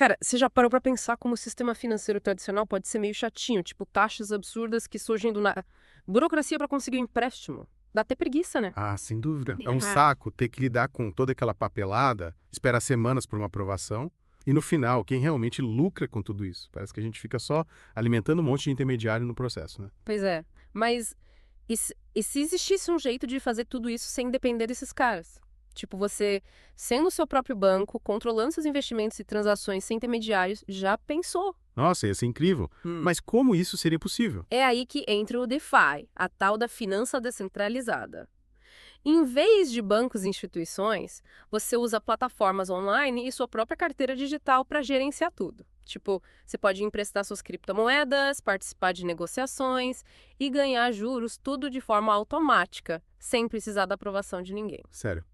Cara, você já parou pra pensar como o sistema financeiro tradicional pode ser meio chatinho, tipo taxas absurdas que surgem do nada. Burocracia pra conseguir um empréstimo. Dá até preguiça, né? Ah, sem dúvida. É um Ah. saco ter que lidar com toda aquela papelada, esperar semanas por uma aprovação. E no final, quem realmente lucra com tudo isso? Parece que a gente fica só alimentando um monte de intermediário no processo, né? Pois é. Mas e se existisse um jeito de fazer tudo isso sem depender desses caras? Tipo, você sendo o seu próprio banco, controlando seus investimentos e transações sem intermediários, já pensou? Nossa, ia ser incrível. Mas como isso seria possível? É aí que entra o DeFi, a tal da finança descentralizada. Em vez de bancos e instituições, você usa plataformas online e sua própria carteira digital para gerenciar tudo. Tipo, você pode emprestar suas criptomoedas, participar de negociações e ganhar juros, tudo de forma automática, sem precisar da aprovação de ninguém. Sério.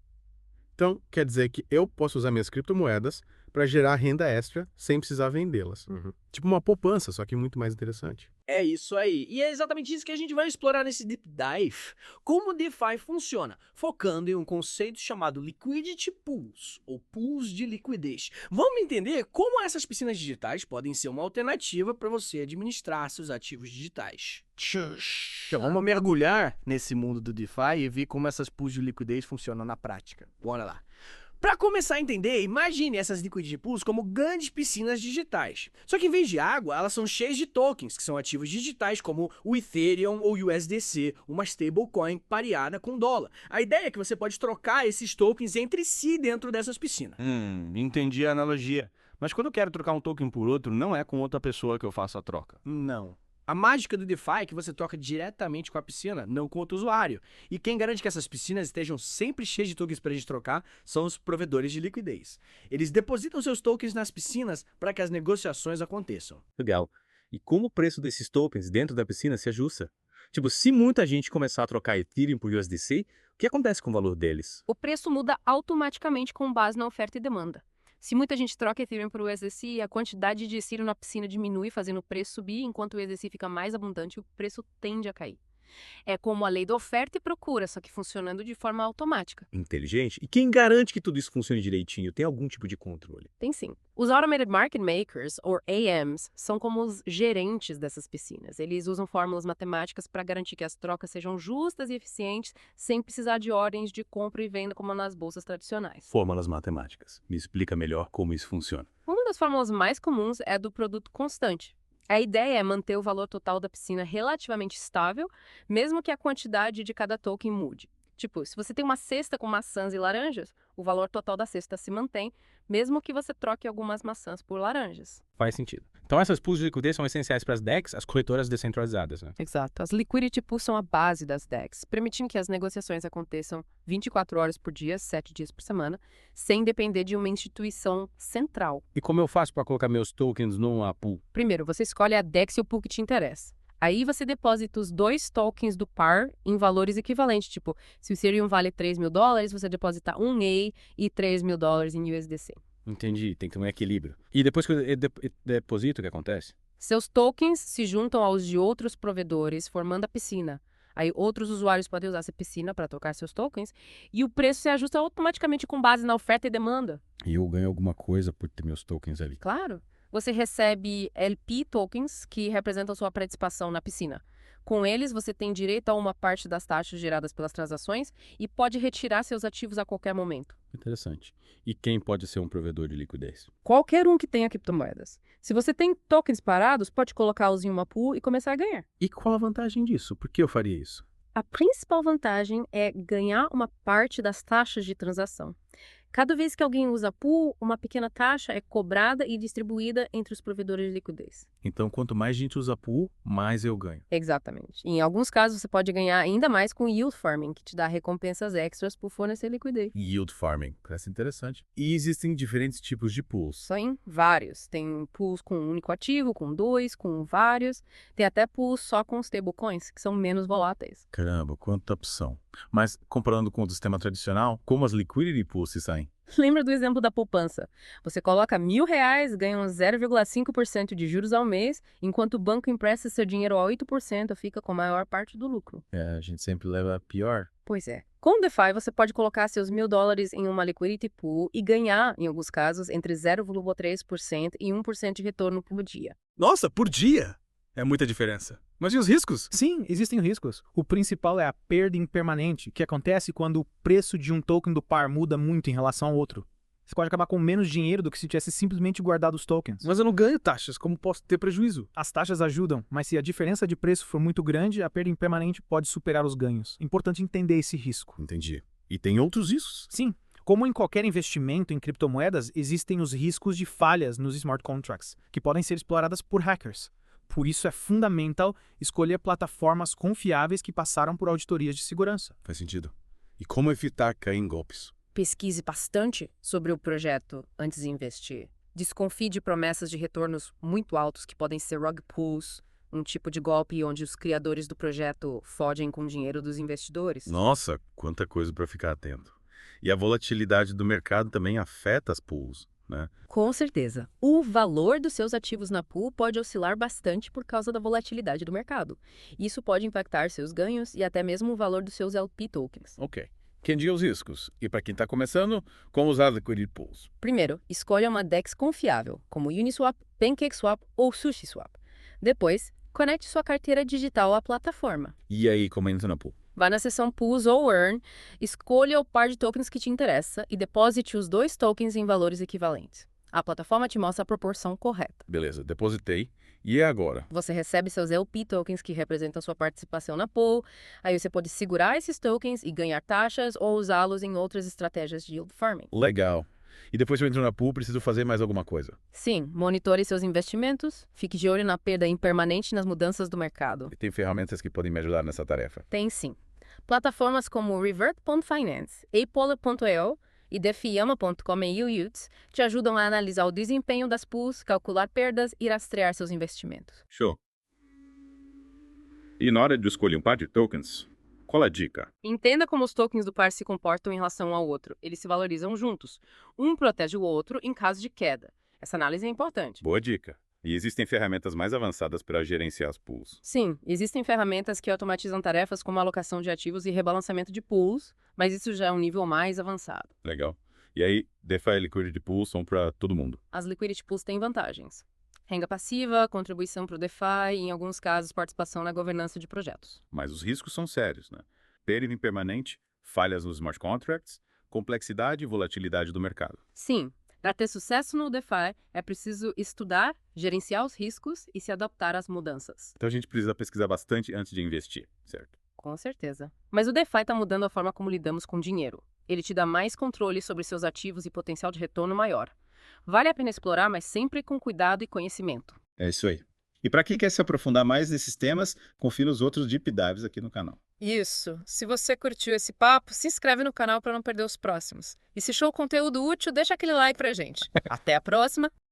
Então, quer dizer que eu posso usar minhas criptomoedas para gerar renda extra sem precisar vendê-las. Tipo uma poupança, só que muito mais interessante. É isso aí. E é exatamente isso que a gente vai explorar nesse Deep Dive. Como o DeFi funciona, focando em um conceito chamado Liquidity Pools, ou pools de liquidez. Vamos entender como essas piscinas digitais podem ser uma alternativa para você administrar seus ativos digitais. Então, vamos mergulhar nesse mundo do DeFi e ver como essas pools de liquidez funcionam na prática. Bora lá. Para começar a entender, imagine essas liquidity pools como grandes piscinas digitais. Só que em vez de água, elas são cheias de tokens, que são ativos digitais como o Ethereum ou USDC, uma stablecoin pareada com dólar. A ideia é que você pode trocar esses tokens entre si dentro dessas piscinas. Entendi a analogia. Mas quando eu quero trocar um token por outro, não é com outra pessoa que eu faço a troca. Não. A mágica do DeFi é que você troca diretamente com a piscina, não com outro usuário. E quem garante que essas piscinas estejam sempre cheias de tokens para a gente trocar são os provedores de liquidez. Eles depositam seus tokens nas piscinas para que as negociações aconteçam. Legal. E como o preço desses tokens dentro da piscina se ajusta? Tipo, se muita gente começar a trocar Ethereum por USDC, o que acontece com o valor deles? O preço muda automaticamente com base na oferta e demanda. Se muita gente troca Ethereum por USDC, a quantidade de Ethereum na piscina diminui, fazendo o preço subir, enquanto o USDC fica mais abundante, o preço tende a cair. É como a lei da oferta e procura, só que funcionando de forma automática. Inteligente? E quem garante que tudo isso funcione direitinho? Tem algum tipo de controle? Tem sim. Os Automated Market Makers, ou AMs, são como os gerentes dessas piscinas. Eles usam fórmulas matemáticas para garantir que as trocas sejam justas e eficientes, sem precisar de ordens de compra e venda como nas bolsas tradicionais. Fórmulas matemáticas. Me explica melhor como isso funciona. Uma das fórmulas mais comuns é a do produto constante. A ideia é manter o valor total da piscina relativamente estável, mesmo que a quantidade de cada token mude. Tipo, se você tem uma cesta com maçãs e laranjas, o valor total da cesta se mantém, mesmo que você troque algumas maçãs por laranjas. Faz sentido. Então essas pools de liquidez são essenciais para as DEX, as corretoras descentralizadas, né? Exato. As liquidity pools são a base das DEX, permitindo que as negociações aconteçam 24 horas por dia, 7 dias por semana, sem depender de uma instituição central. E como eu faço para colocar meus tokens numa pool? Primeiro, você escolhe a DEX e o pool que te interessa. Aí você deposita os 2 tokens do par em valores equivalentes. Tipo, se o Ethereum vale $3.000, você deposita 1 EI e $3.000 em USDC. Entendi, tem que ter um equilíbrio. E depois que eu deposito, o que acontece? Seus tokens se juntam aos de outros provedores, formando a piscina. Aí outros usuários podem usar essa piscina para trocar seus tokens e o preço se ajusta automaticamente com base na oferta e demanda. E eu ganho alguma coisa por ter meus tokens ali. Claro. Você recebe LP tokens, que representam sua participação na piscina. Com eles, você tem direito a uma parte das taxas geradas pelas transações e pode retirar seus ativos a qualquer momento. Interessante. E quem pode ser um provedor de liquidez? Qualquer um que tenha criptomoedas. Se você tem tokens parados, pode colocá-los em uma pool e começar a ganhar. E qual a vantagem disso? Por que eu faria isso? A principal vantagem é ganhar uma parte das taxas de transação. Cada vez que alguém usa pool, uma pequena taxa é cobrada e distribuída entre os provedores de liquidez. Então, quanto mais gente usa pool, mais eu ganho. Exatamente. Em alguns casos, você pode ganhar ainda mais com yield farming, que te dá recompensas extras por fornecer liquidez. Yield farming, parece interessante. E existem diferentes tipos de pools. São vários. Tem pools com um único ativo, com 2, com vários. Tem até pools só com stablecoins, que são menos voláteis. Caramba, quanta opção. Mas, comparando com o sistema tradicional, como as liquidity pools se saem? Lembra do exemplo da poupança? Você coloca R$1.000, ganha uns 0,5% de juros ao mês, enquanto o banco empresta seu dinheiro a 8% fica com a maior parte do lucro. A gente sempre leva a pior. Pois é. Com o DeFi, você pode colocar seus $1.000 em uma liquidity pool e ganhar, em alguns casos, entre 0,3% e 1% de retorno por dia. Nossa, por dia! É muita diferença. Mas e os riscos? Sim, existem riscos. O principal é a perda impermanente, que acontece quando o preço de um token do par muda muito em relação ao outro. Você pode acabar com menos dinheiro do que se tivesse simplesmente guardado os tokens. Mas eu não ganho taxas, como posso ter prejuízo? As taxas ajudam, mas se a diferença de preço for muito grande, a perda impermanente pode superar os ganhos. Importante entender esse risco. Entendi. E tem outros riscos? Sim, como em qualquer investimento em criptomoedas, existem os riscos de falhas nos smart contracts, que podem ser exploradas por hackers. Por isso é fundamental escolher plataformas confiáveis que passaram por auditorias de segurança. Faz sentido. E como evitar cair em golpes? Pesquise bastante sobre o projeto antes de investir. Desconfie de promessas de retornos muito altos que podem ser rug pulls, um tipo de golpe onde os criadores do projeto fogem com o dinheiro dos investidores. Nossa, quanta coisa para ficar atento. E a volatilidade do mercado também afeta as pools, né? Com certeza. O valor dos seus ativos na pool pode oscilar bastante por causa da volatilidade do mercado. Isso pode impactar seus ganhos e até mesmo o valor dos seus LP tokens. Ok. Quem diga os riscos? E para quem está começando, como usar liquidity pools? Primeiro, escolha uma DEX confiável, como Uniswap, PancakeSwap ou SushiSwap. Depois, conecte sua carteira digital à plataforma. E aí, como entra na pool? Vá na seção Pools ou Earn, escolha o par de tokens que te interessa e deposite os 2 tokens em valores equivalentes. A plataforma te mostra a proporção correta. Beleza, depositei. E agora? Você recebe seus LP tokens que representam sua participação na pool, aí você pode segurar esses tokens e ganhar taxas ou usá-los em outras estratégias de yield farming. Legal. E depois que eu entro na pool, preciso fazer mais alguma coisa? Sim, monitore seus investimentos, fique de olho na perda impermanente nas mudanças do mercado. E tem ferramentas que podem me ajudar nessa tarefa? Tem sim. Plataformas como Revert.finance, Apollo.io e Defiyama.com e Uyuts te ajudam a analisar o desempenho das pools, calcular perdas e rastrear seus investimentos. Show. E na hora de escolher um par de tokens, qual a dica? Entenda como os tokens do par se comportam em relação ao outro. Eles se valorizam juntos. Um protege o outro em caso de queda. Essa análise é importante. Boa dica. E existem ferramentas mais avançadas para gerenciar as pools. Sim, existem ferramentas que automatizam tarefas como alocação de ativos e rebalanceamento de pools, mas isso já é um nível mais avançado. Legal. E aí, DeFi e Liquidity Pools são para todo mundo. As liquidity pools têm vantagens. Renda passiva, contribuição para o DeFi e, em alguns casos, participação na governança de projetos. Mas os riscos são sérios, né? Perda impermanente, falhas nos smart contracts, complexidade e volatilidade do mercado. Sim, para ter sucesso no DeFi, é preciso estudar, gerenciar os riscos e se adaptar às mudanças. Então a gente precisa pesquisar bastante antes de investir, certo? Com certeza. Mas o DeFi está mudando a forma como lidamos com dinheiro. Ele te dá mais controle sobre seus ativos e potencial de retorno maior. Vale a pena explorar, mas sempre com cuidado e conhecimento. É isso aí. E para quem quer se aprofundar mais nesses temas, confira os outros Deep Dives aqui no canal. Isso. Se você curtiu esse papo, se inscreve no canal para não perder os próximos. E se achou o conteúdo útil, deixa aquele like pra gente. Até a próxima!